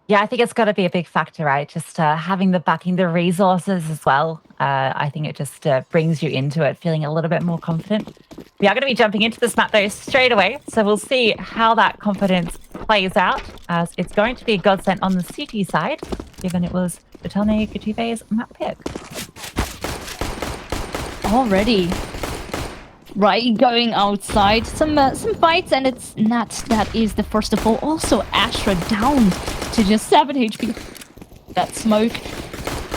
Yeah, I think it's got to be a big factor, right? Just having the backing, the resources as well. I think it just brings you into it, feeling a little bit more confident. We are going to be jumping into this map though straight away, so we'll see how that confidence plays out. As it's going to be a godsend on the city side, given it was TotalneGituwy's map pick. Already. Right, going outside, some fights, and it's not that is the first of all. Also, Astra down to just 7 HP. That smoke.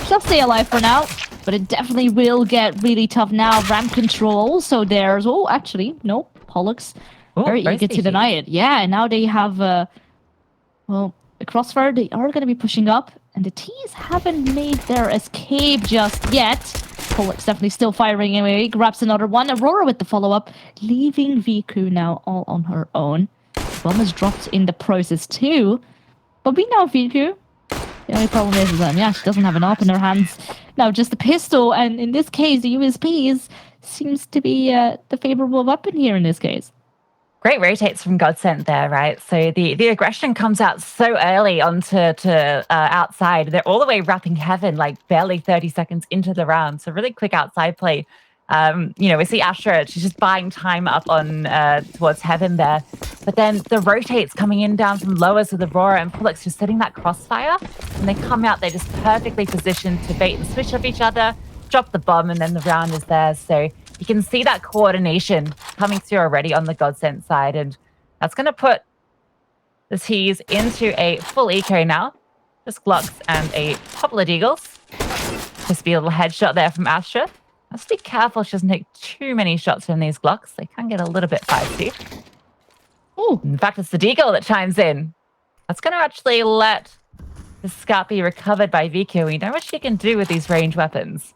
She'll stay alive for now, but it definitely will get really tough now. Ramp control also there's. Oh, actually, no. Pollux very eager to deny it. Yeah, and now they have, well, a crossfire. They are going to be pushing up, and the T's haven't made their escape just yet. Pollux definitely still firing anyway. Grabs another one. Aurora with the follow-up, leaving Viku now all on her own. Bomb is dropped in the process too. But we know Viku. The only problem is that, yeah, she doesn't have an AWP in her hands. Now, just a pistol, and in this case, the USP seems to be the favorable weapon here in this case. Great rotates from GODSENT there, right? So the aggression comes out so early onto outside. They're all the way wrapping Heaven, like barely 30 seconds into the round. So really quick outside play. We see Astra, she's just buying time up on towards Heaven there. But then the rotates coming in down from lowers with Aurora and Pollux just setting that crossfire. And they come out, they're just perfectly positioned to bait and switch off each other, drop the bomb, and then the round is there. So you can see that coordination coming through already on the GODSENT side, and that's going to put the T's into a full eco now. Just Glocks and a couple of Deagles. Just be a little headshot there from Astra. Let's be careful she doesn't take too many shots from these Glocks. They can get a little bit feisty. Ooh. In fact, it's the Deagle that chimes in. That's going to actually let the scout be recovered by Viku. We know what she can do with these range weapons.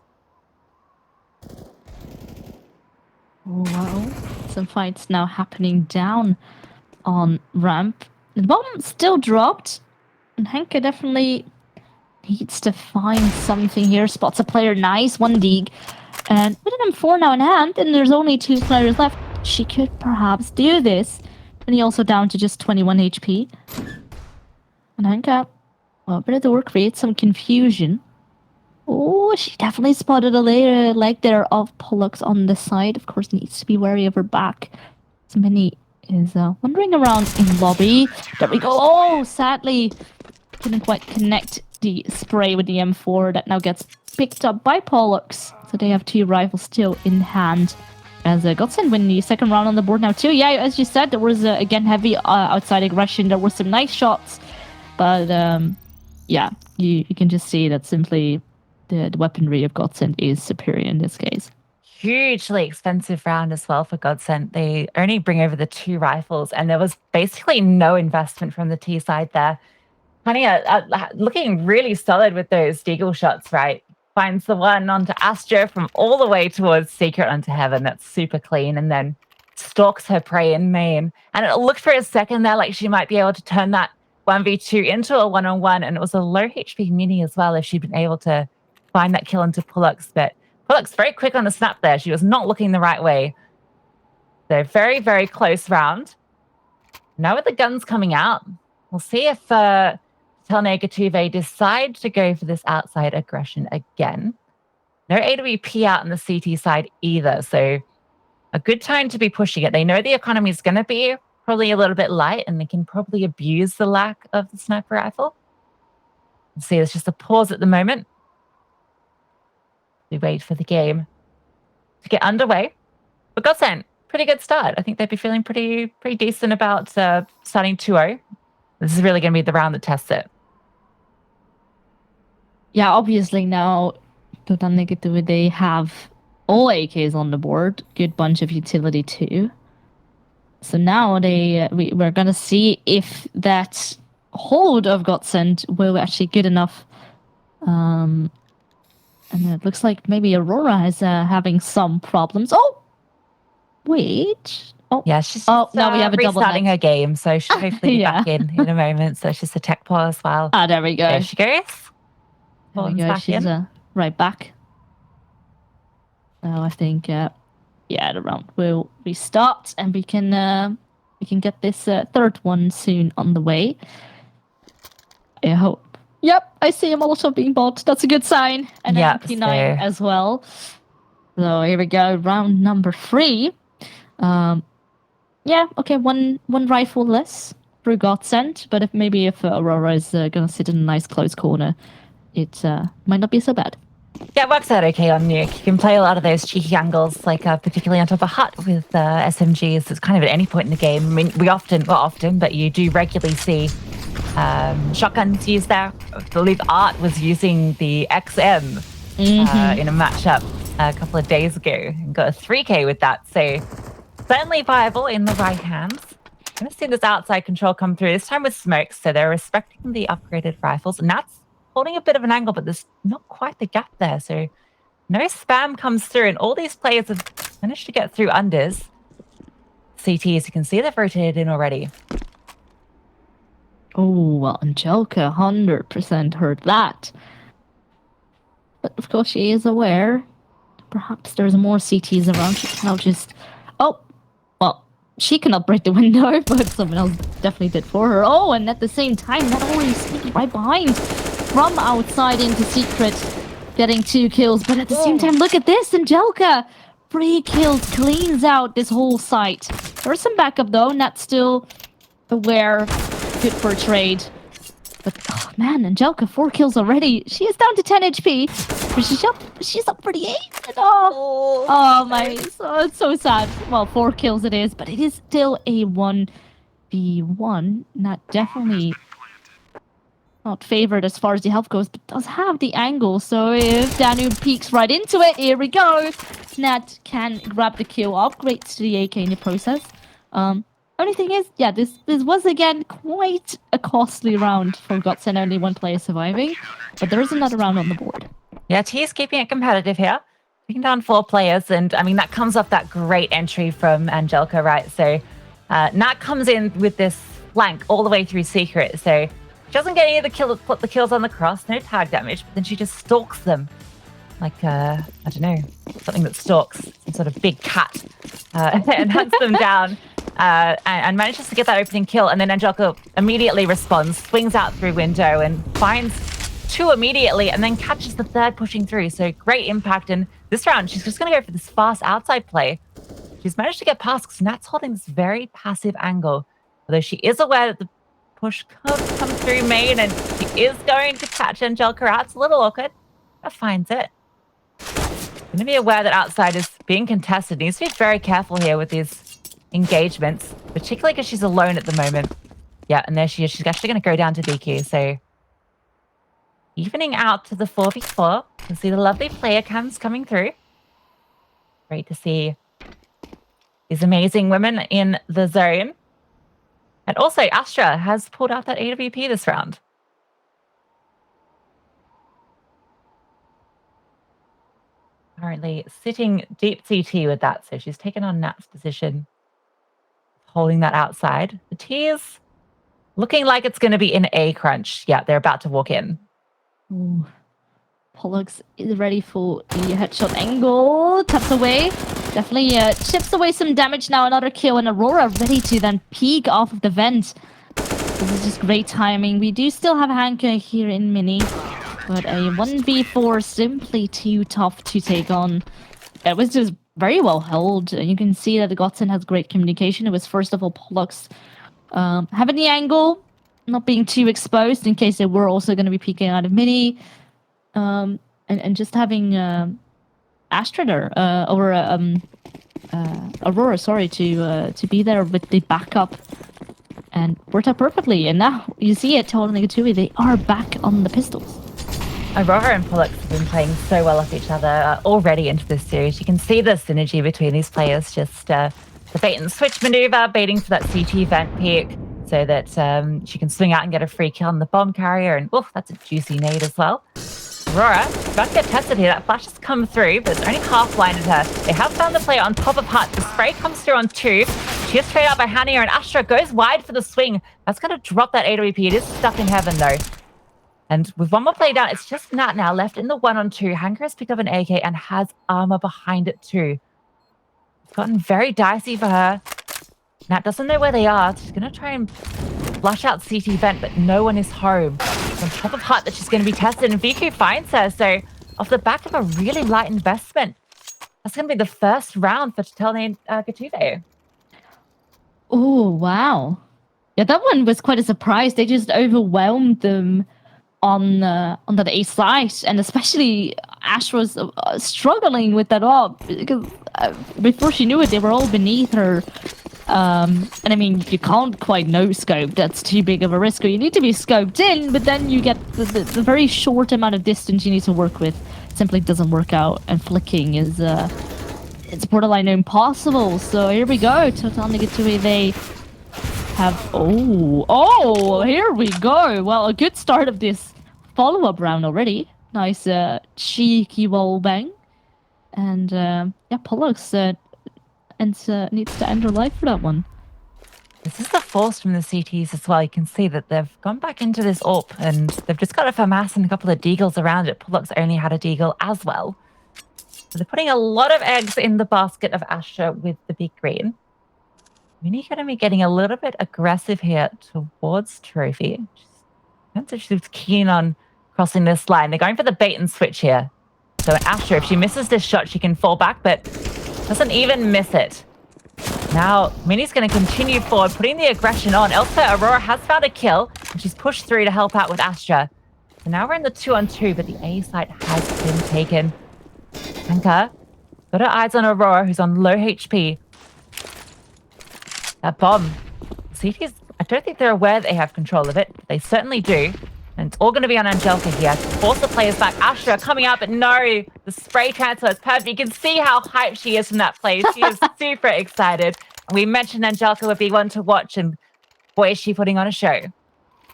Wow. Some fights now happening down on ramp. The bomb still dropped. And Henke definitely needs to find something here. Spots a player. Nice. 1 Deag. And with an M4 now in hand, and there's only 2 players left, she could perhaps do this. And he also down to just 21 HP. And Henke, well, a bit of the work creates some confusion. Oh, she definitely spotted a later leg there of Pollux on the side. Of course, needs to be wary of her back. Mini is wandering around in lobby. There we go. Oh, sadly, couldn't quite connect the spray with the M4. That now gets picked up by Pollux. So they have 2 rifles still in hand. As GODSENT win the second round on the board now too. Yeah, as you said, there was, again, heavy outside aggression. There were some nice shots. But, yeah, you can just see that simply the weaponry of GODSENT is superior in this case. Hugely expensive round as well for GODSENT. They only bring over the 2 rifles, and there was basically no investment from the T side there. Hania looking really solid with those Deagle shots, right? Finds the one onto Astra from all the way towards Secret onto Heaven. That's super clean, and then stalks her prey in main. And it looked for a second there like she might be able to turn that 1v2 into a 1-on-1, and it was a low HP mini as well if she'd been able to find that kill into Pollux. But Pollux very quick on the snap there. She was not looking the right way. So very, very close round. Now with the guns coming out, we'll see if TotalneGituwy decide to go for this outside aggression again. No AWP out on the CT side either, so a good time to be pushing it. They know the economy is going to be probably a little bit light, and they can probably abuse the lack of the sniper rifle. Let's see, there's just a pause at the moment. We wait for the game to get underway. But GODSENT, pretty good start. I think they'd be feeling pretty decent about starting 2-0. This is really going to be the round that tests it. Yeah, obviously now TotalneGituwy, they have all AKs on the board. Good bunch of utility too. So now we're going to see if that hold of GODSENT will actually good enough. And it looks like maybe Aurora is having some problems. Oh, wait. Oh, yeah, she's now we have a double restarting her game, so she'll hopefully be back in a moment. So it's just a tech pause while there we go. There she goes. There we go. She's right back. Now I think the round will restart, and we can get this third one soon on the way. I hope. Yep, I see a Molotov being bought. That's a good sign. And an Yep, MP9 so- as well. So here we go, round number 3. Yeah, okay, one rifle less for GODSENT, but if Aurora is gonna sit in a nice close corner, it might not be so bad. Yeah, it works out okay on Nuke. You can play a lot of those cheeky angles, like particularly on top of hut with SMGs. It's kind of at any point in the game. I mean, but you do regularly see shotguns used there. I believe Art was using the XM in a matchup a couple of days ago and got a 3K with that. So certainly viable in the right hands. I'm going to see this outside control come through, this time with smokes. So they're respecting the upgraded rifles. And that's holding a bit of an angle, but there's not quite the gap there. So no spam comes through. And all these players have managed to get through unders. CT, as you can see, they've rotated in already. Oh, well, Angelica 100% heard that. But of course she is aware. Perhaps there's more CTs around. She cannot just... Oh, well, she cannot break the window, but someone else definitely did for her. Oh, and at the same time, not only sneaking right behind from outside into secret, getting 2 kills. But at the same time, look at this, Angelica! 3 kills, cleans out this whole site. There's some backup though, Nat still aware. Good for a trade. But, oh man, Angelica, 4 kills already. She is down to 10 HP. But she's up for the 8. And oh my, it's so sad. Well, 4 kills it is, but it is still a 1v1. Not definitely not favored as far as the health goes, but does have the angle. So if Danu peeks right into it, here we go. Nat can grab the kill, upgrades to the AK in the process. Only thing is, yeah, this was again quite a costly round for GODSENT, only 1 player surviving, but there is another round on the board. Yeah, T's keeping it competitive here. Taking down 4 players, and I mean, that comes off that great entry from Angelica, right? So Nat comes in with this flank all the way through secret, so she doesn't get any of the kills on the cross, no tag damage, but then she just stalks them. Like, I don't know, something that stalks, some sort of big cat, and hunts them down. And manages to get that opening kill, and then Angelica immediately responds, swings out through window and finds 2 immediately, and then catches the 3rd pushing through. So great impact. And this round, she's just going to go for this fast outside play. She's managed to get past because Nat's holding this very passive angle, although she is aware that the push could come through main, and she is going to catch Angelica out. It's a little awkward, but finds it. Going to be aware that outside is being contested. Needs to be very careful here with these engagements, particularly because she's alone at the moment. Yeah, and there she is. She's actually going to go down to DQ, so evening out to the 4v4. You can see the lovely player cams coming through. Great to see these amazing women in the zone. And also, Astra has pulled out that AWP this round. Currently sitting deep CT with that, so she's taken on Nat's position, holding that outside. The T is looking like it's going to be in A crunch. Yeah, they're about to walk in. Ooh. Pollux is ready for the headshot angle. Taps away. Definitely chips away some damage now. Another kill, and Aurora ready to then peek off of the vent. This is just great timing. We do still have Hanka here in mini, but a 1v4 simply too tough to take on. It was just very well held. You can see that the GODSENT has great communication. It was first of all Pollux having the angle, not being too exposed in case they were also going to be peeking out of mini, and just having Astra there, or Aurora, sorry, to be there with the backup, and worked out perfectly. And now you see it, TotalneGituwy, they are back on the pistols. Aurora and Pollux have been playing so well off each other already into this series. You can see the synergy between these players, just the bait and switch maneuver, baiting for that CT vent peak so that she can swing out and get a free kill on the bomb carrier. And oof, that's a juicy nade as well. Aurora, about to get tested here. That flash has come through, but it's only half blinded her. They have found the player on top of hut. The spray comes through on 2. She is straight out by Hania, and Astra goes wide for the swing. That's going to drop that AWP. It is stuck in heaven, though. And with one more play down, it's just Nat now left in the 1-on-2. Hanker has picked up an AK and has armor behind it too. It's gotten very dicey for her. Nat doesn't know where they are. She's going to try and flush out CT vent, but no one is home. on top of Hut that she's going to be tested, and Viku finds her. So off the back of a really light investment, that's going to be the first round for TotalneGituwy. Oh, wow. Yeah, that one was quite a surprise. They just overwhelmed them on the A side, and especially Ash was struggling with that up because before she knew it, they were all beneath her. And I mean, you can't quite no scope. That's too big of a risk. Or you need to be scoped in, but then you get the very short amount of distance you need to work with. Simply doesn't work out, and flicking is it's borderline impossible. So here we go. TotalneGituwy, they have here we go. Well, a good start of this follow-up round already. Nice cheeky wall bang. And yeah, Pollux needs to end her life for that one. This is the force from the CTs as well. You can see that they've gone back into this AWP, and they've just got a FAMAS and a couple of deagles around it. Pollux only had a deagle as well. So they're putting a lot of eggs in the basket of Astra with the big green. Mini going to be getting a little bit aggressive here towards Trophy. She's keen on crossing this line. They're going for the bait and switch here. So Astra, if she misses this shot, she can fall back, but doesn't even miss it. Now, Mini's going to continue forward, putting the aggression on. Elsewhere, Aurora has found a kill, and she's pushed through to help out with Astra. So now we're in the 2-on-2, but the A site has been taken. Anka got her eyes on Aurora, who's on low HP. That bomb. CT's, I don't think they're aware they have control of it. They certainly do. And it's all going to be on Angelica here to force the players back. Astra coming up, but no, the spray transfer is perfect. You can see how hyped she is from that play. She is super excited. And we mentioned Angelica would be one to watch, and boy, is she putting on a show.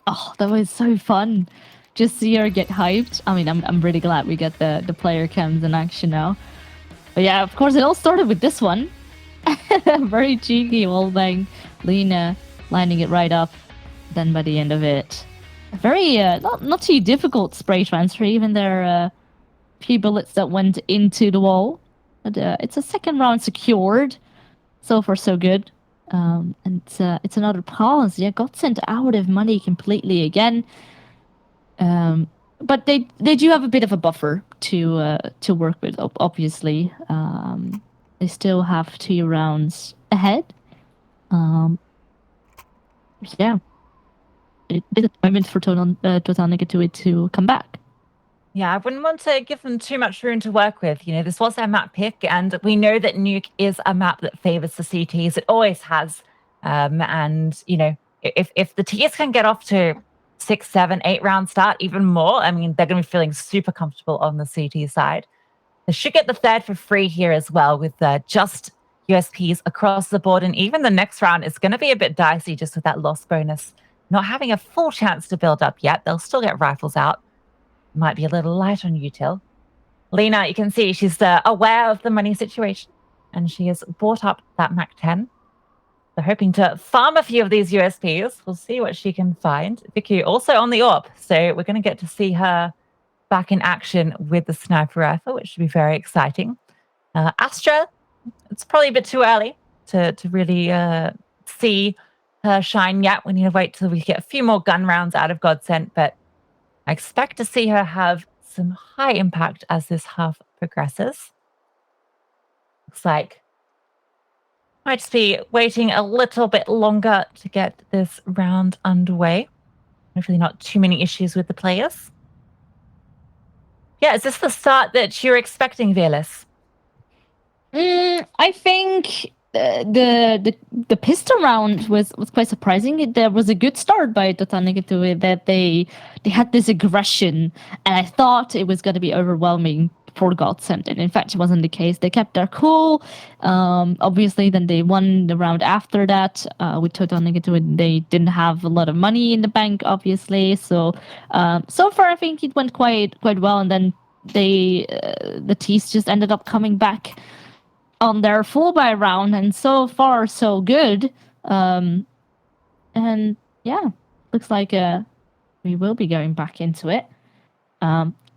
Oh, that was so fun. Just see her get hyped. I mean, I'm really glad we get the player cams in action now. But yeah, of course, it all started with this one. Very cheeky wallbang. Lena lining it right up. Then by the end of it, a very not too difficult spray transfer. Even there few bullets that went into the wall. But it's a second round secured. So far, so good. And it's another pause. Yeah, GODSENT out of money completely again. But they do have a bit of a buffer to work with. Obviously, they still have 2 rounds ahead. Yeah, it's a moment for TotalneGituwy to come back. Yeah, I wouldn't want to give them too much room to work with. You know, this was their map pick, and we know that Nuke is a map that favors the CTs. It always has. And, you know, if the Ts can get off to 6, 7, 8 round start, even more, I mean, they're going to be feeling super comfortable on the CT side. They should get the third for free here as well, with just USPs across the board. And even the next round is going to be a bit dicey just with that loss bonus. Not having a full chance to build up yet. They'll still get rifles out. Might be a little light on util. Lena, you can see she's aware of the money situation, and she has bought up that Mac 10. They're hoping to farm a few of these USPs. We'll see what she can find. Vicky also on the AWP, so we're going to get to see her back in action with the sniper rifle, which should be very exciting. Astra, it's probably a bit too early to really see her shine yet. We need to wait till we get a few more gun rounds out of GODSENT, but I expect to see her have some high impact as this half progresses. Looks like might just be waiting a little bit longer to get this round underway. Hopefully not too many issues with the players. Yeah, is this the start that you're expecting, Veerless? I think the pistol round was quite surprising. There was a good start by TotalneGituwy that they had this aggression, and I thought it was going to be overwhelming for GODSENT, and in fact it wasn't the case. They kept their cool. Obviously, then they won the round after that with TotalneGituwy. They didn't have a lot of money in the bank, obviously. So so far I think it went quite well, and then the T's just ended up coming back on their full buy round, and so far so good. And yeah, looks like we will be going back into it.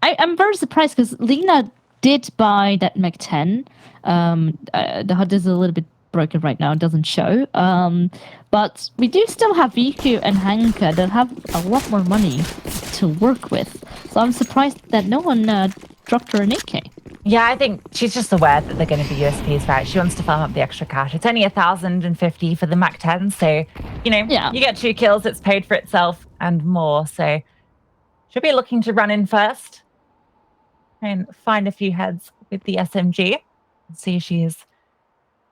I'm very surprised because Lena did buy that Mac 10. The HUD is a little bit broken right now. It doesn't show. But we do still have Viku and Hanka that have a lot more money to work with. So I'm surprised that no one dropped her an AK. Yeah, I think she's just aware that they're going to be USPs, right? She wants to farm up the extra cash. It's only 1,050 for the Mac 10, so, you know, you get 2 kills, it's paid for itself and more. So she'll be looking to run in first and find a few heads with the SMG. See, she's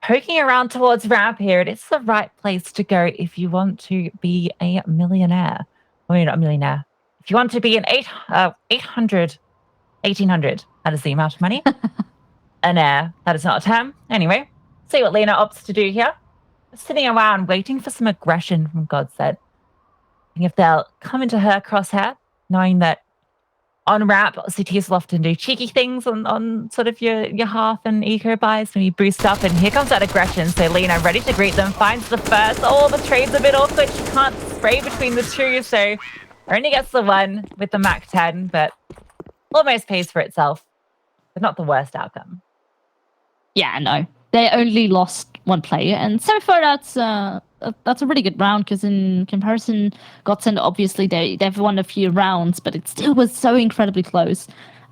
poking around towards ramp here. It's the right place to go if you want to be a millionaire. Well, you're not a millionaire. If you want to be an 1,800, that is the amount of money. An air, that is not a term. Anyway, see what Lena opts to do here. Sitting around waiting for some aggression from GODSENT. And if they'll come into her crosshair, knowing that on ramp, CTs will often do cheeky things on sort of your half and eco buys when you boost up, and here comes that aggression. So Lena, ready to greet them, finds the first. Oh, the trade's a bit awkward. She can't spray between the two, so only gets the one with the Mac 10, but almost pays for itself. But not the worst outcome. Yeah, no. They only lost one player, and so far that's a really good round, because in comparison, GODSENT, obviously they've won a few rounds, but it still was so incredibly close.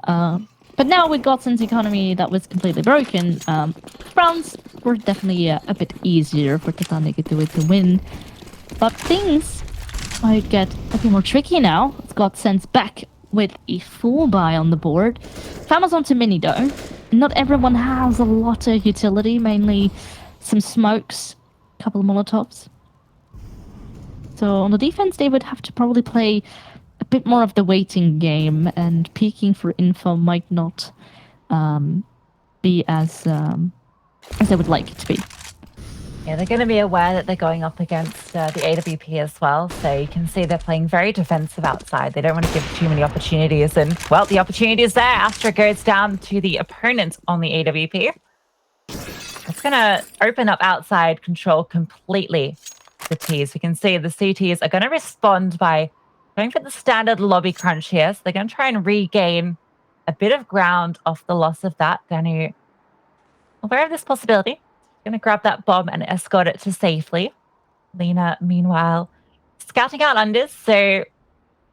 But now with GODSENT's economy that was completely broken, rounds were definitely a bit easier for TotalneGituwy to win. But things might get a bit more tricky now. GODSENT's back with a full buy on the board. Famos onto mini though. Not everyone has a lot of utility, mainly some smokes, a couple of molotovs. So on the defense, they would have to probably play a bit more of the waiting game, and peeking for info might not be as they would like it to be. Yeah, they're going to be aware that they're going up against the AWP as well, so you can see they're playing very defensive outside. They don't want to give too many opportunities, and, well, the opportunity is there. Astra goes down to the opponent on the AWP. It's going to open up outside control completely, the Ts. We can see the CTs are going to respond by going for the standard lobby crunch here, so they're going to try and regain a bit of ground off the loss of that. Danu, aware of this possibility, going to grab that bomb and escort it to safely. Lena, meanwhile, scouting out unders. So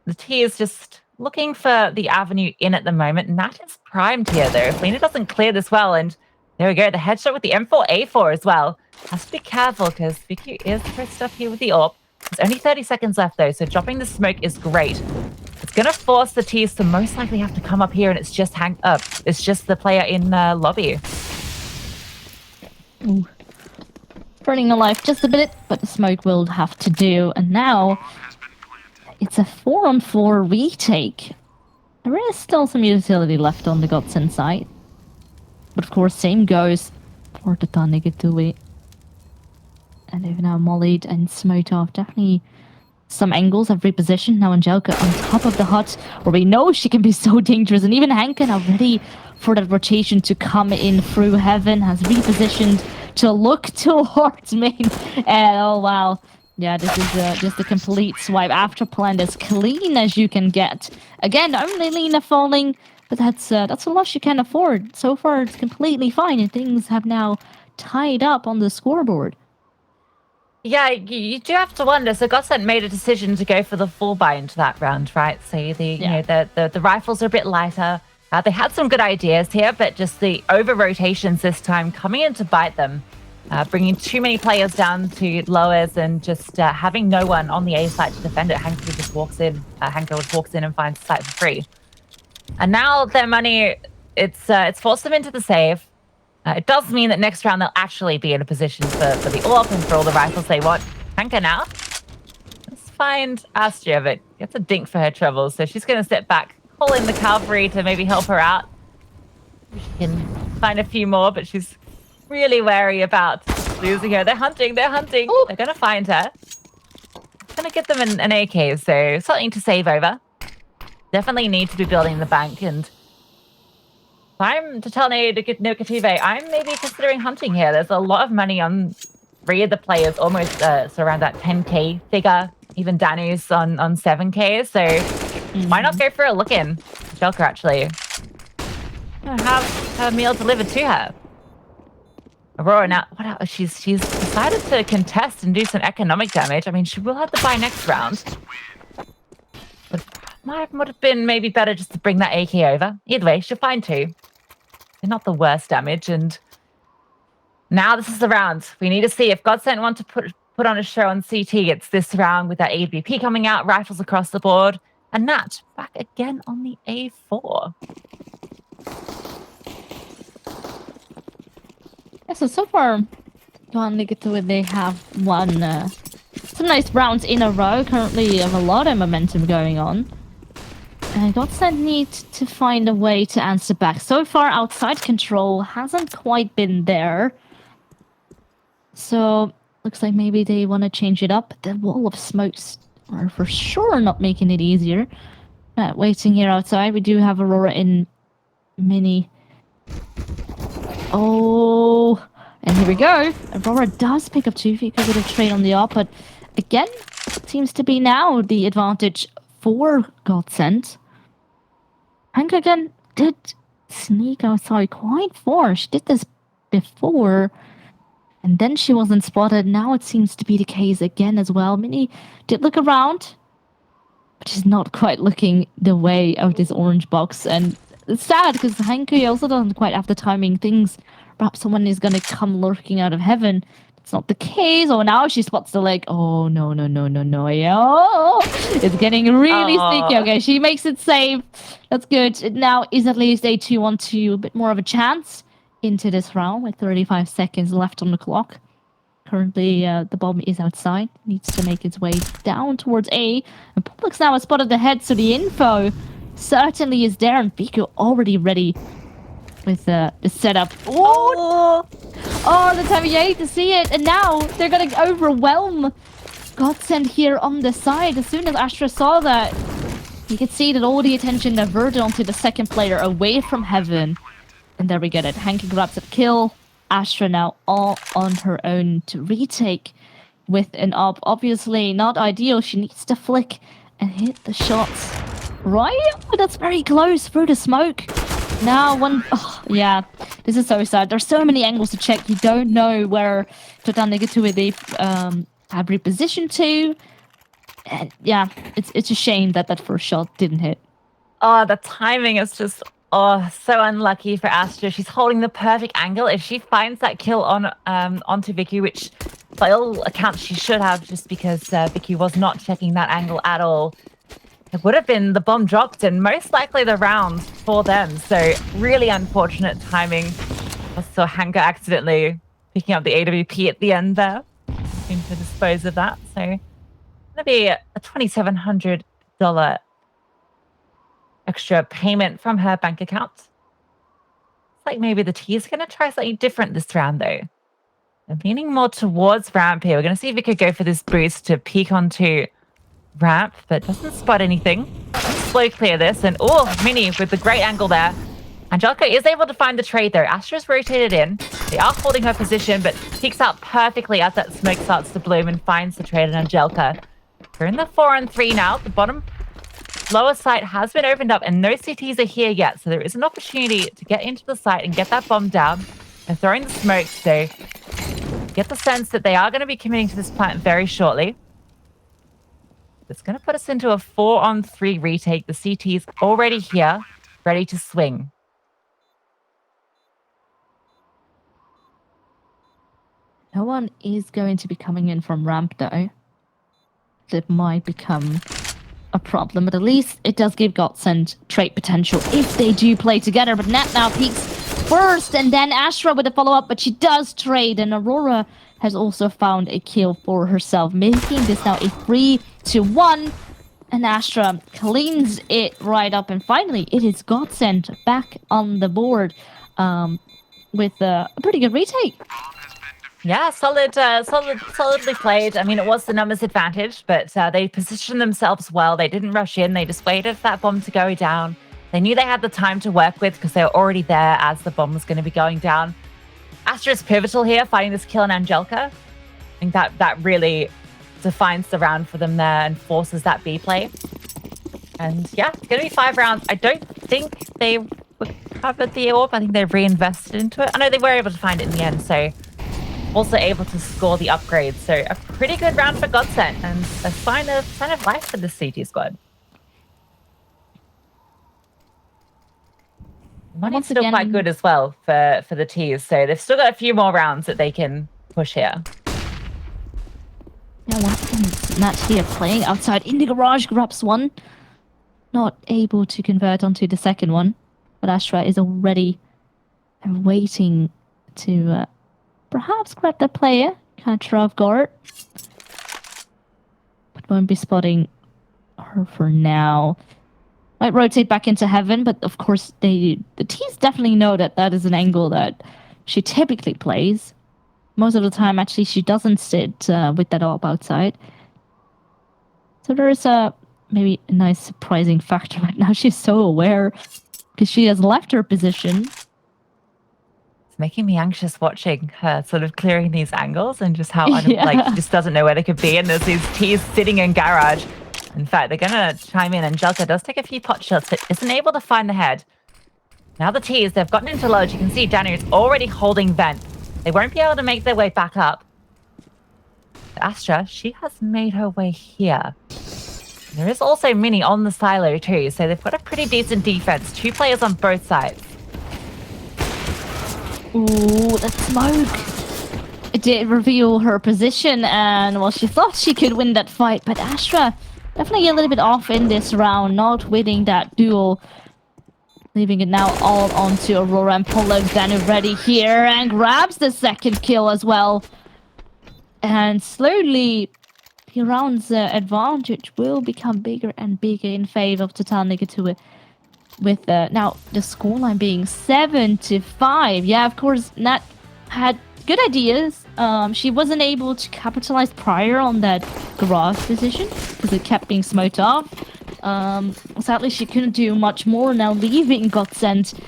the T is just looking for the avenue in at the moment. Nat is primed here, though. If Lena doesn't clear this well, and there we go, the headshot with the M4A4 as well. Has to be careful, because Vicky is pressed up here with the AWP. There's only 30 seconds left, though, so dropping the smoke is great. It's going to force the T's to most likely have to come up here, and it's just it's just the player in lobby. Ooh. Burning alive just a bit, but the smoke will have to do. And now it's a 4-on-4 retake. There is still some utility left on the GODSENT side. But of course, same goes for the TotalneGituwy. And they've now mollied and smoked off. Definitely some angles have repositioned. Now Angelica on top of the hut, where we know she can be so dangerous. And even Hanka now ready for that rotation to come in through heaven, has repositioned to look towards main. And oh wow, yeah, this is just a complete swipe. After plan as clean as you can get. Again, only Lena falling, but that's a loss you can afford. So far, it's completely fine, and things have now tied up on the scoreboard. Yeah, you do have to wonder. So GODSENT made a decision to go for the full buy into that round, right? So you know the rifles are a bit lighter. They had some good ideas here, but just the over rotations this time coming in to bite them, bringing too many players down to lowers, and just having no one on the A site to defend it. Hanka just walks in. Hanka walks in and finds the site for free. And now their money, it's forced them into the save. It does mean that next round they'll actually be in a position for the AWP and for all the rifles they want. Hanka now. Let's find Astra, but gets a dink for her troubles, so she's going to sit back, call in the cavalry to maybe help her out. She can find a few more, but she's really wary about losing her. They're hunting. Ooh. They're going to find her. It's going to get them an AK, so something to save over. Definitely need to be building the bank, and if I'm TotalneGituwy, I'm maybe considering hunting here. There's a lot of money on 3 of the players, almost so around that 10k figure. Even Danu's on 7k, so why not go for a look-in? Joker, actually. Have a meal delivered to her. Aurora now, what else? She's decided to contest and do some economic damage. I mean, she will have to buy next round. But would have been maybe better just to bring that AK over. Either way, she'll find 2. They're not the worst damage, and now this is the round. We need to see if GODSENT want to put on a show on CT. It's this round with that AWP coming out, rifles across the board, and Nat back again on the A4. Yeah, so far, TotalneGituwy, they have won some nice rounds in a row. Currently, have a lot of momentum going on. And GODSENT need to find a way to answer back. So far, outside control hasn't quite been there. So, looks like maybe they want to change it up. The wall of smokes are for sure not making it easier. Waiting here outside. We do have Aurora in mini. Oh, and here we go. Aurora does pick up 2 feet with a trade on the op, but again, seems to be now the advantage for GODSENT. Hank again did sneak outside quite far. She did this before, and then she wasn't spotted. Now it seems to be the case again as well. Mini did look around, but she's not quite looking the way of this orange box. And it's sad because Hanky also doesn't quite have the timing. Things, perhaps someone is going to come lurking out of heaven. It's not the case. Oh, now she spots the leg. Oh, no. Oh, it's getting really sneaky. Okay, she makes it safe. That's good. It now is at least a 2-1-2, a bit more of a chance into this round with 35 seconds left on the clock. Currently, the bomb is outside. Needs to make its way down towards A. And Publix now has spotted the head, so the info certainly is there. And Viku already ready with the setup. Oh, the time you hate to see it. And now they're going to overwhelm GODSENT here on the side. As soon as Astra saw that, you could see that all the attention diverted onto the second player away from heaven. And there we get it. Hanky grabs a kill. Astra now all on her own to retake with an op. Obviously not ideal. She needs to flick and hit the shots. Right? Oh, that's very close through the smoke. Now yeah, this is so sad. There's so many angles to check. You don't know where TotalneGituwy they have repositioned to. And yeah, it's a shame that that first shot didn't hit. Oh, the timing is just so unlucky for Astra. She's holding the perfect angle. If she finds that kill on onto Vicky, which by all accounts she should have, just because Vicky was not checking that angle at all, it would have been the bomb dropped and most likely the round for them. So really unfortunate timing. I saw Hanka accidentally picking up the AWP at the end there. Looking to dispose of that. So it's going to be a $2,700 extra payment from her bank account. It's like maybe the T is going to try something different this round though. I'm leaning more towards ramp here. We're going to see if we could go for this boost to peek onto ramp, but doesn't spot anything. Slow clear this, and Mini with the great angle there. Angelica is able to find the trade though. Astra's rotated in. They are holding her position, but peeks out perfectly as that smoke starts to bloom and finds the trade in Angelica. We're in the 4-on-3 now. The bottom lower site has been opened up and no CTs are here yet, so there is an opportunity to get into the site and get that bomb down. They're throwing the smoke, so get the sense that they are going to be committing to this plant very shortly. It's going to put us into a 4-on-3 retake. The CT's already here, ready to swing. No one is going to be coming in from ramp though. It might become a problem, but at least it does give GODSENT trade potential if they do play together. But Nat now peeks first, and then Astra with a follow-up, but she does trade, and Aurora has also found a kill for herself, making this now a 3-1, and Astra cleans it right up, and finally it is GODSENT back on the board with a pretty good retake. Yeah, solidly played. I mean, it was the numbers advantage, but they positioned themselves well. They didn't rush in. They just waited for that bomb to go down. They knew they had the time to work with because they were already there as the bomb was going to be going down. Astra's pivotal here, finding this kill on Angelica. I think that really defines the round for them there and forces that B play. And yeah, it's going to be 5 rounds. I don't think they recovered the AWP. I think they reinvested into it. I know they were able to find it in the end, so also able to score the upgrades. So a pretty good round for GODSENT and a sign of life for the CT squad. Money's still quite good as well for the T's, so they've still got a few more rounds that they can push here. Yeah, once again, Nat here playing outside in the garage, grabs one. Not able to convert onto the second one, but Astra is already waiting to perhaps grab the player, catch her off guard. But won't be spotting her for now. Might rotate back into heaven, but of course the T's definitely know that that is an angle that she typically plays. Most of the time, actually, she doesn't sit with that AWP outside. So there is maybe a nice surprising factor right now. She's so aware because she has left her position. It's making me anxious watching her sort of clearing these angles and just how like she just doesn't know where they could be. And there's these T's sitting in garage. In fact, they're going to chime in, and Jelka does take a few pot shots, but isn't able to find the head. Now the T's, they've gotten into loads. You can see Danu's already holding vent. They won't be able to make their way back up. Astra, she has made her way here. There is also Mini on the silo too, so they've got a pretty decent defense. 2 players on both sides. Ooh, the smoke! It did reveal her position, and well, she thought she could win that fight, but Astra definitely a little bit off in this round, not winning that duel. Leaving it now all onto Aurora and Polo. Danu ready here and grabs the second kill as well. And slowly, the round's advantage will become bigger and bigger in favor of TotalneGituwy. With now the scoreline being 7-5. Yeah, of course, Nat had good ideas. She wasn't able to capitalize prior on that garage position because it kept being smoked off. Sadly, she couldn't do much more now, leaving GODSENT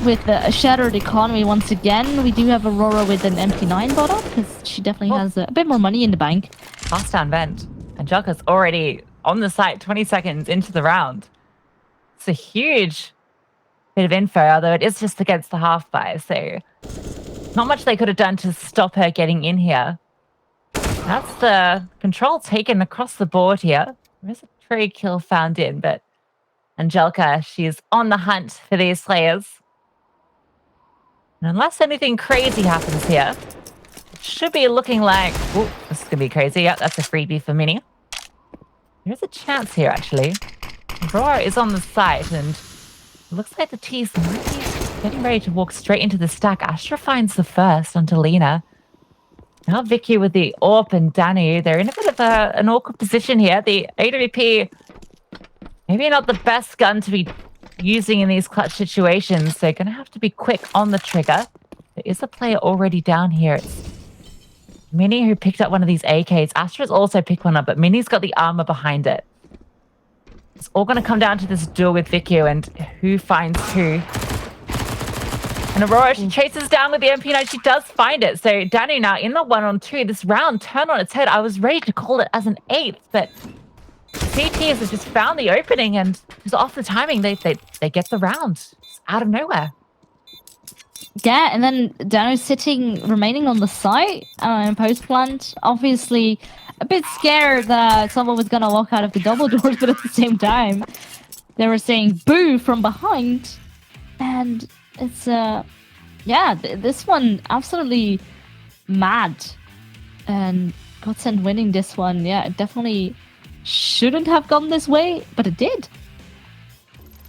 with a shattered economy once again. We do have Aurora with an MP9 bot up because she definitely has a bit more money in the bank. Fast down vent. And Jelka's already on the site 20 seconds into the round. It's a huge bit of info, although it is just against the half buy, so not much they could have done to stop her getting in here. That's the control taken across the board here. There's a trade kill found in, but Angelica, she's on the hunt for these players. And unless anything crazy happens here, it should be looking like... Ooh, this is going to be crazy. Yep, that's a freebie for Mini. There's a chance here, actually. Aurora is on the site, and it looks like the T's might be getting ready to walk straight into the stack. Astra finds the first onto Lena. Now Vicky with the AWP and Danu. They're in a bit of an awkward position here. The AWP, maybe not the best gun to be using in these clutch situations. They're going to have to be quick on the trigger. There is a player already down here. It's Mini who picked up one of these AKs. Astra's also picked one up, but Mini's got the armor behind it. It's all going to come down to this duel with Vicky and who finds who. And Aurora, she chases down with the MP9. She does find it. So Danu now in the 1-on-2. This round turned on its head. I was ready to call it as an 8th, but CTs have just found the opening and just off the timing, they get the round. It's out of nowhere. Yeah, and then Danu's remaining on the site in post-plant. Obviously, a bit scared that someone was going to walk out of the double doors, but at the same time, they were saying boo from behind. And it's, yeah, this one absolutely mad. And GODSENT winning this one, yeah, it definitely shouldn't have gone this way, but it did.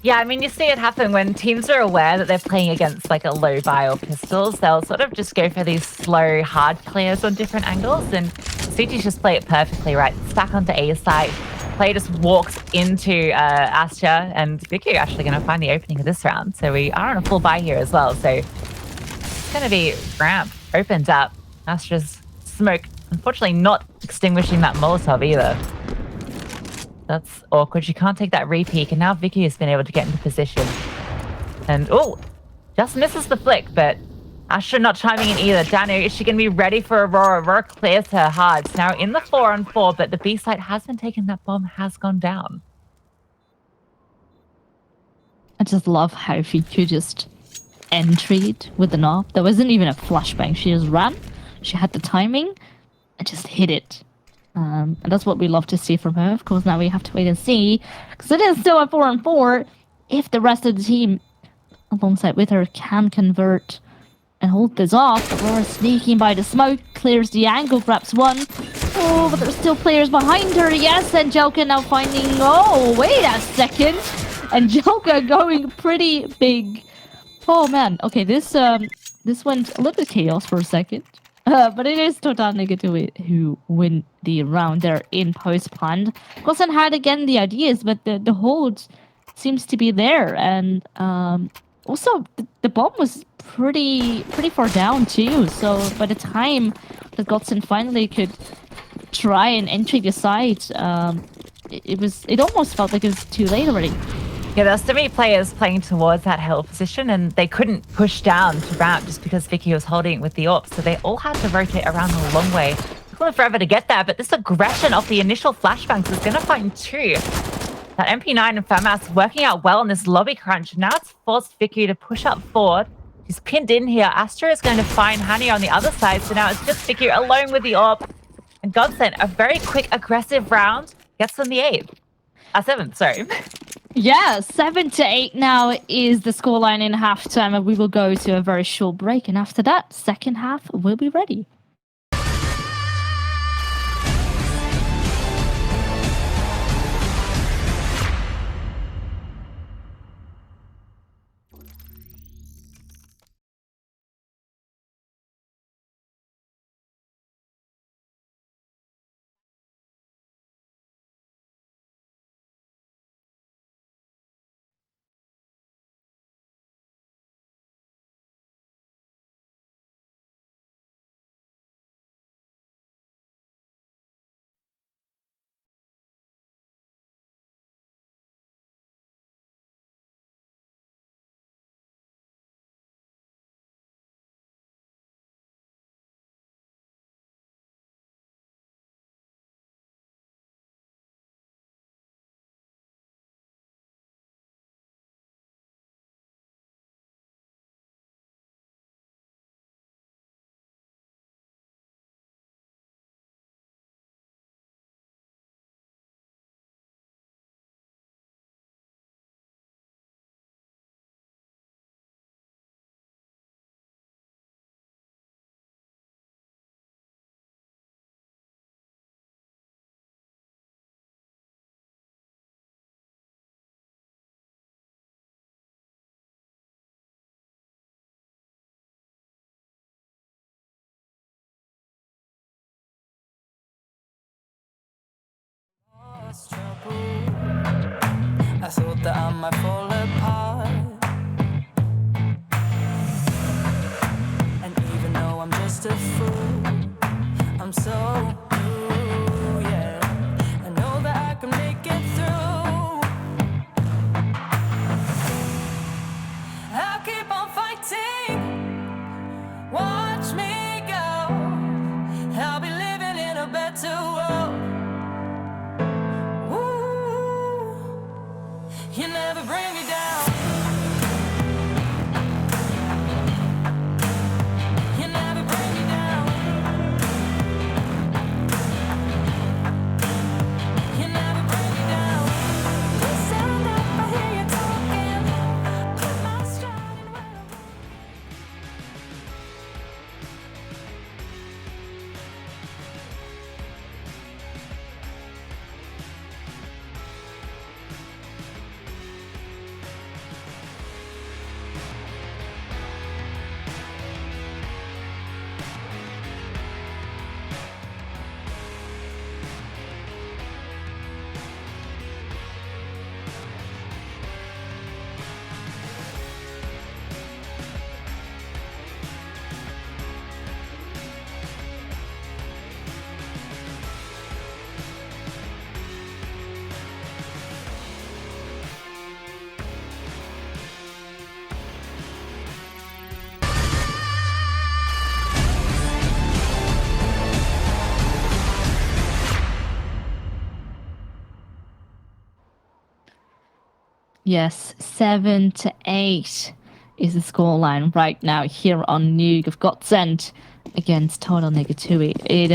Yeah, I mean, you see it happen when teams are aware that they're playing against like a low buy or pistols. They'll sort of just go for these slow, hard clears on different angles, and CTs just play it perfectly, right? Stack onto A site, player just walks into Astra, and Vicky are actually going to find the opening of this round. So we are on a full buy here as well. So it's going to be ramp opened up. Astra's smoke, unfortunately, not extinguishing that Molotov either. That's awkward. She can't take that re-peek, and now Vicky has been able to get into position. And, oh, just misses the flick, but Astra not chiming in either. Danu, is she going to be ready for Aurora? Aurora clears her hard. It's now in the 4-on-4, but the B site has been taken. That bomb has gone down. I just love how she could just entered with an AWP. There wasn't even a flashbang. She just ran, She had the timing and just hit it. And that's what we love to see from her. Of course, now we have to wait and see, because it is still a 4-4. If the rest of the team, alongside with her, can convert and hold this off. Aurora sneaking by the smoke, clears the angle, grabs one. Oh, but there's still players behind her. Yes, and Joker now finding... Oh, wait a second. And Joker going pretty big. Oh, man. Okay, this went a little bit chaos for a second. But it is TotalneGituwy who win the round there in post-planned. GODSENT had again the ideas, but the hold seems to be there. And also, the bomb was pretty far down too. So by the time that GODSENT finally could try and enter the site, it almost felt like it was too late already. Yeah, there were so many players playing towards that hell position, and they couldn't push down to ramp just because Vicky was holding it with the AWP, so they all had to rotate around the long way. It took them forever to get there, but this aggression off the initial flashbangs is going to find two. That MP9 and FAMAS working out well in this lobby crunch. Now it's forced Vicky to push up forward. She's pinned in here. Astra is going to find Hani on the other side, so now it's just Vicky alone with the AWP. And GODSENT, a very quick, aggressive round, gets them the 8th. 7th, sorry. Yeah, 7-8 now is the scoreline in halftime, and we will go to a very short break. And after that, second half will be ready. I thought that I might fall apart, and even though I'm just a fool, I'm so blue, yeah. I know that I can make it through. I'll keep on fighting. Watch me go. I'll be living in a better world. You never bring me down. You never bring me down. You never bring me down. You stand up, I hear you talking. Put my stride in where I want. Yes, 7-8 is the scoreline right now here on Nuke of GODSENT. against TotalneGituwy. It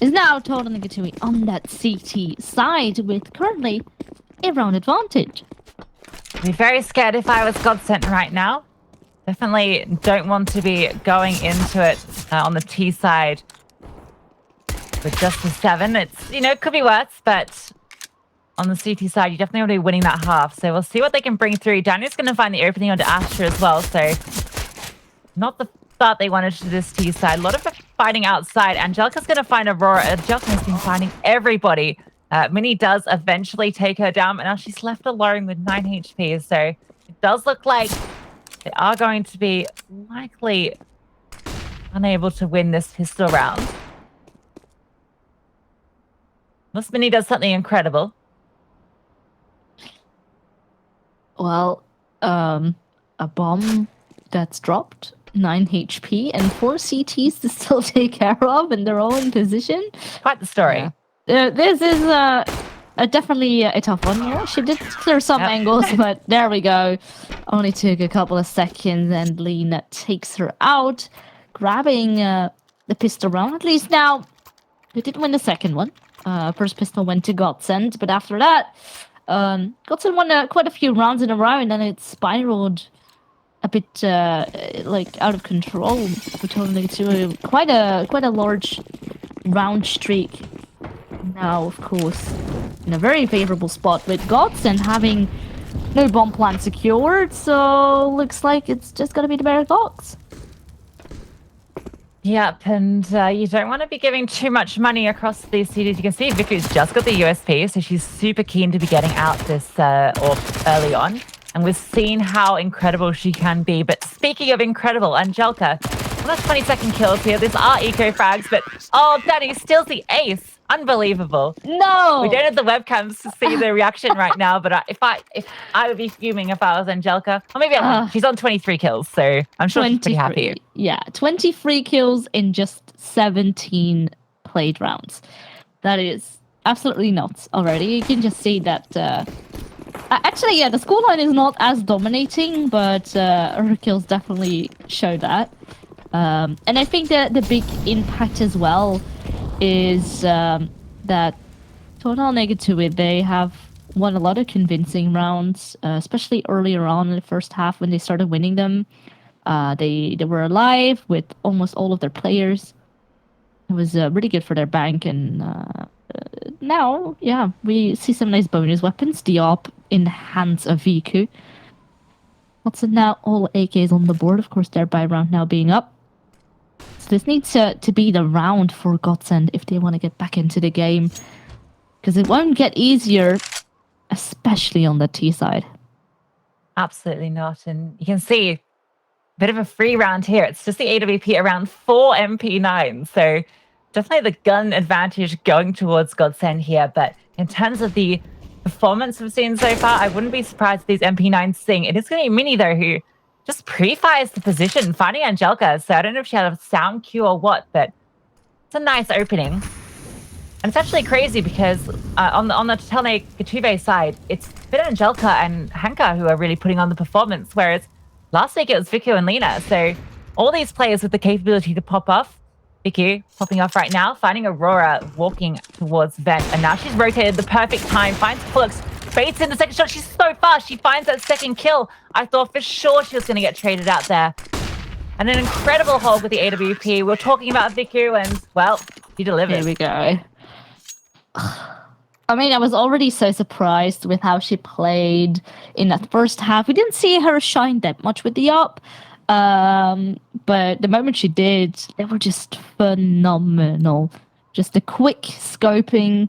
is now TotalneGituwy on that CT side with currently a round advantage. I'd be very scared if I was GODSENT right now. Definitely don't want to be going into it on the T side with just the 7. It's, it could be worse, but on the CT side, you definitely want to be winning that half. So we'll see what they can bring through. Daniel's going to find the opening onto Astra as well. So not the start they wanted to this T side. A lot of fighting outside. Angelica's going to find Aurora. Angelica's been finding everybody. Minnie does eventually take her down, but now she's left alone with 9 HP. So it does look like they are going to be likely unable to win this pistol round. Unless Minnie does something incredible. Well, a bomb that's dropped, 9 HP, and 4 CTs to still take care of, and they're all in position. Quite the story. Yeah. This is definitely a tough one here. She did clear some angles, but there we go. Only took a couple of seconds, and Lena takes her out, grabbing the pistol round. At least now, they did win the second one. First pistol went to GODSENT, but after that, GODSENT won quite a few rounds in a row, and then it spiraled a bit out of control for TotalneGituwy. Quite a large round streak. Now, of course, in a very favorable spot with GODSENT having no bomb plan secured, so looks like it's just gonna be the Barrack box. Yep, and you don't want to be giving too much money across these cities. You can see Viku's just got the USP, so she's super keen to be getting out this AWP early on. And we've seen how incredible she can be. But speaking of incredible, Angelica, well, that's 20-second kills here. These are eco frags, but Danny steals the ace. Unbelievable. No! We don't have the webcams to see the reaction right now, but if I would be fuming if I was Angelica. Or maybe she's on 23 kills, so I'm sure she's pretty happy. Yeah, 23 kills in just 17 played rounds. That is absolutely nuts already. You can just see that... actually, yeah, the scoreline is not as dominating, but her kills definitely show that. And I think that the big impact as well is that TotalneGituwy, they have won a lot of convincing rounds, especially earlier on in the first half when they started winning them. They were alive with almost all of their players. It was really good for their bank, and now, yeah, we see some nice bonus weapons. The AWP in the hands of Viku. What's now all AKs on the board, of course, their buy round now being up. So this needs to be the round for GODSENT if they want to get back into the game. Because it won't get easier, especially on the T side. Absolutely not. And you can see a bit of a free round here. It's just the AWP around 4 MP9. So definitely the gun advantage going towards GODSENT here. But in terms of the performance we've seen so far, I wouldn't be surprised if these MP9s sing. It is going to be Minnie, though, who just pre-fires the position, finding Angelica. So I don't know if she had a sound cue or what, but it's a nice opening. And it's actually crazy because on the TotalneGituwy side, it's been Angelica and Hanka who are really putting on the performance, whereas last week it was Viku and Lena. So all these players with the capability to pop off. Viku popping off right now, finding Aurora walking towards Vent, and now she's rotated the perfect time, finds Pullux, baits in the second shot. She's so fast, she finds that second kill. I thought for sure she was going to get traded out there. And an incredible hold with the AWP. We're talking about Viku, and, well, she delivered. Here we go. I mean, I was already so surprised with how she played in that first half. We didn't see her shine that much with the AWP. But the moment she did, they were just phenomenal. Just a quick scoping.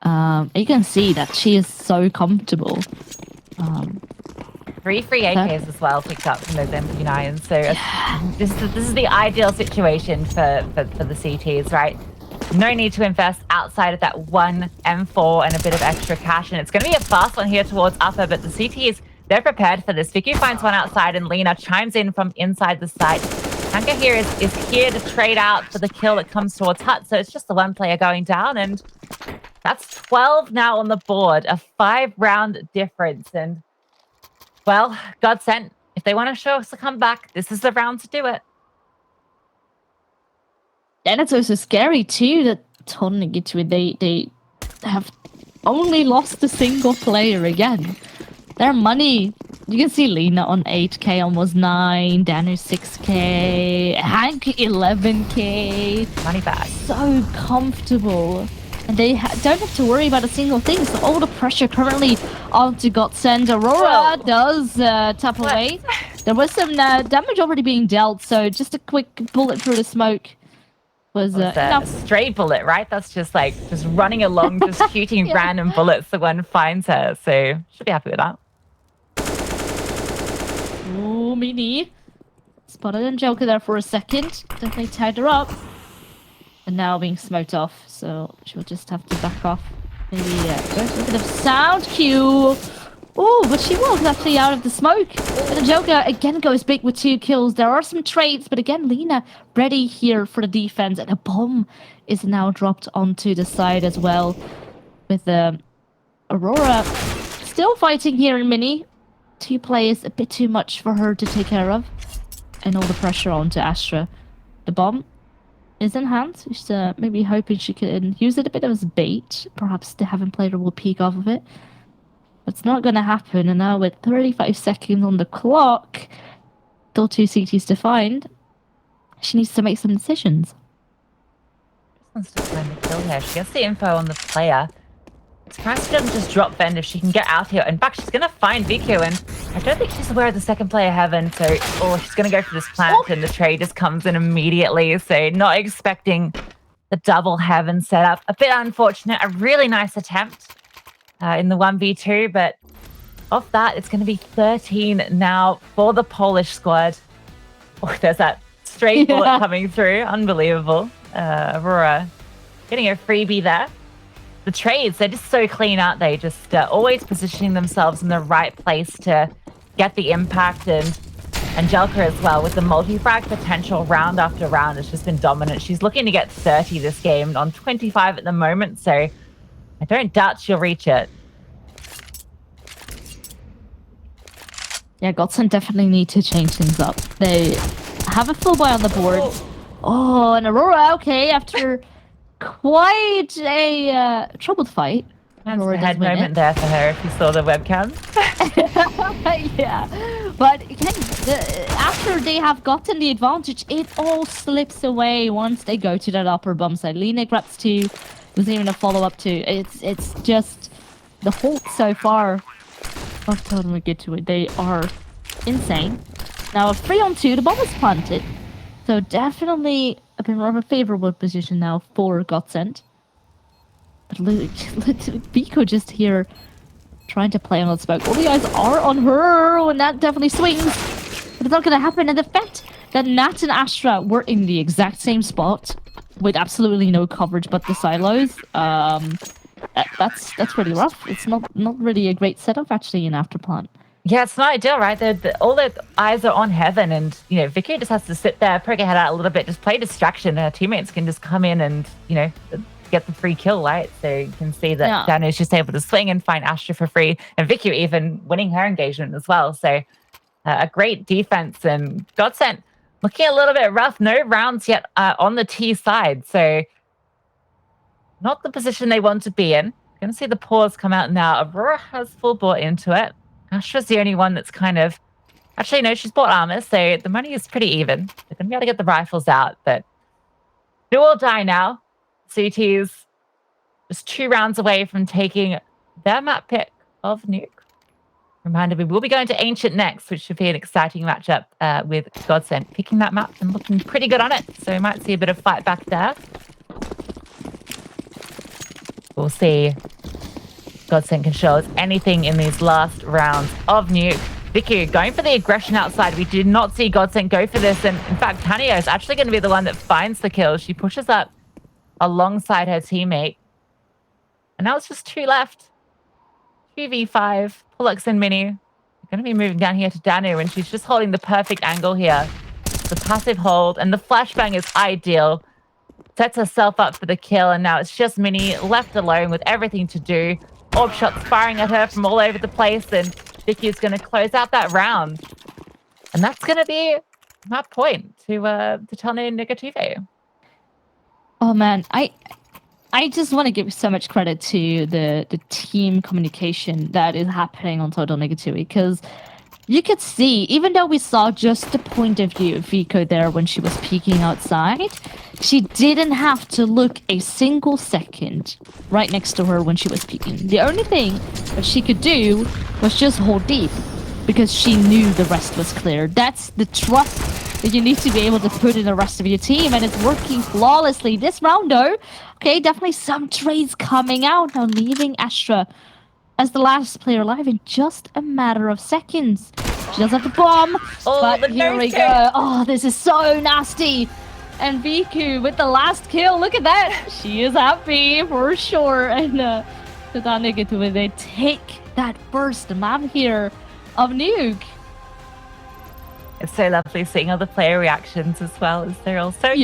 You can see that she is so comfortable. 3 free AKs as well picked up from those MP9s. So this is the ideal situation for the CTs, right? No need to invest outside of that 1 M4 and a bit of extra cash. And it's going to be a fast one here towards upper, but the CTs, they're prepared for this. Viku finds one outside, and Lena chimes in from inside the site. Hanka here is here to trade out for the kill that comes towards Hut, so it's just the one player going down, and that's 12 now on the board, a 5-round difference. And, well, GODSENT, if they want to show us a comeback, this is the round to do it. And it's also scary too that TotalneGituwy, they have only lost a single player again. Their money, you can see Lena on 8k, almost 9, Danu 6k, Hank 11k. Money back. So comfortable. And they don't have to worry about a single thing. So all the pressure currently onto GODSENT. Aurora does tap away. There was some damage already being dealt, so just a quick bullet through the smoke was enough. A stray bullet, right? That's just running along, just shooting random bullets so one finds her. So should be happy with that. Ooh, Mini. Spotted Angelica there for a second. Definitely tied her up. And now being smoked off, so she'll just have to back off. Maybe go for a bit of sound cue. Oh, but she was actually out of the smoke. And Angelica again goes big with 2 kills. There are some trades, but again, Lena ready here for the defense. And a bomb is now dropped onto the side as well. With Aurora still fighting here in Mini. 2 players, a bit too much for her to take care of. And all the pressure onto Astra. The bomb is in hand. She's maybe hoping she can use it a bit as bait. Perhaps the Heaven player will peek off of it. But it's not going to happen. And now with 35 seconds on the clock, still 2 CTs to find, she needs to make some decisions. Just wants to find the kill here. She gets the info on the player. Surprised she doesn't just drop Vend if she can get out here. In fact, she's going to find Viku, and I don't think she's aware of the second player Heaven, so she's going to go for this plant, and the trade just comes in immediately, so not expecting the double Heaven setup. A bit unfortunate. A really nice attempt in the 1v2, but off that, it's going to be 13 now for the Polish squad. Oh, there's that straight bullet coming through. Unbelievable. Aurora getting a freebie there. The trades, they're just so clean, aren't they? Just always positioning themselves in the right place to get the impact. And Angelica as well, with the multi-frag potential round after round, has just been dominant. She's looking to get 30 this game, on 25 at the moment, so I don't doubt she'll reach it. Yeah, GODSENT definitely need to change things up. They have a full buy on the board. Oh, and Aurora, okay, after quite a troubled fight. That's a head moment there for her if you saw the webcam. Yeah, but again, after they have gotten the advantage, it all slips away once they go to that upper bump side. Lena grabs 2. There's even a follow-up too. It's just the halt so far of TotalneGituwy. They are insane. Now a 3-on-2, the bomb is planted. So definitely a bit more of a favorable position now for GODSENT. But Viku just here trying to play on the smoke. All the eyes are on her, and that definitely swings. But it's not going to happen. And the fact that Nat and Astra were in the exact same spot with absolutely no coverage but the silos, that's pretty rough. It's not really a great setup actually in Afterplant. Yeah, it's not ideal, right? All the eyes are on Heaven, and Viku just has to sit there, poke her head out a little bit, just play distraction. Her teammates can just come in and get the free kill, right? So you can see that Danu is just able to swing and find Astra for free, and Viku even winning her engagement as well. So a great defense, and GODSENT looking a little bit rough. No rounds yet on the T side, so not the position they want to be in. Going to see the pause come out now. Aurora has full bought into it. Astra's the only one that's kind of... Actually, no, she's bought armor, so the money is pretty even. They're going to be able to get the rifles out, but do or die now. CT's just 2 rounds away from taking their map pick of Nuke. Reminder, we will be going to Ancient next, which should be an exciting matchup with GODSENT. Picking that map and looking pretty good on it, so we might see a bit of fight back there. We'll see GODSENT can show us anything in these last rounds of Nuke. Viku going for the aggression outside. We did not see GODSENT go for this. And in fact, Tania is actually going to be the one that finds the kill. She pushes up alongside her teammate. And now it's just 2 left. 2v5. Pullux and Mini. We're going to be moving down here to Danu, and she's just holding the perfect angle here. The passive hold, and the flashbang is ideal. Sets herself up for the kill, and now it's just Mini left alone with everything to do. Orb shots firing at her from all over the place, and Vicky's going to close out that round. And that's going to be my point to TotalneGituwy. Oh man, I just want to give so much credit to the team communication that is happening on TotalneGituwy, because you could see, even though we saw just the point of view of Vico there when she was peeking outside, she didn't have to look a single second right next to her when she was peeking. The only thing that she could do was just hold deep, because she knew the rest was clear. That's the trust that you need to be able to put in the rest of your team, and it's working flawlessly. This round, though, okay, definitely some trades coming out now, leaving Astra as the last player alive in just a matter of seconds. She does have the bomb, Oh, but here we go. Oh, this is so nasty. And Viku with the last kill, look at that. She is happy for sure. And TotalneGituwy, they take that first map here of Nuke. It's so lovely seeing all the player reactions as well, as they're all so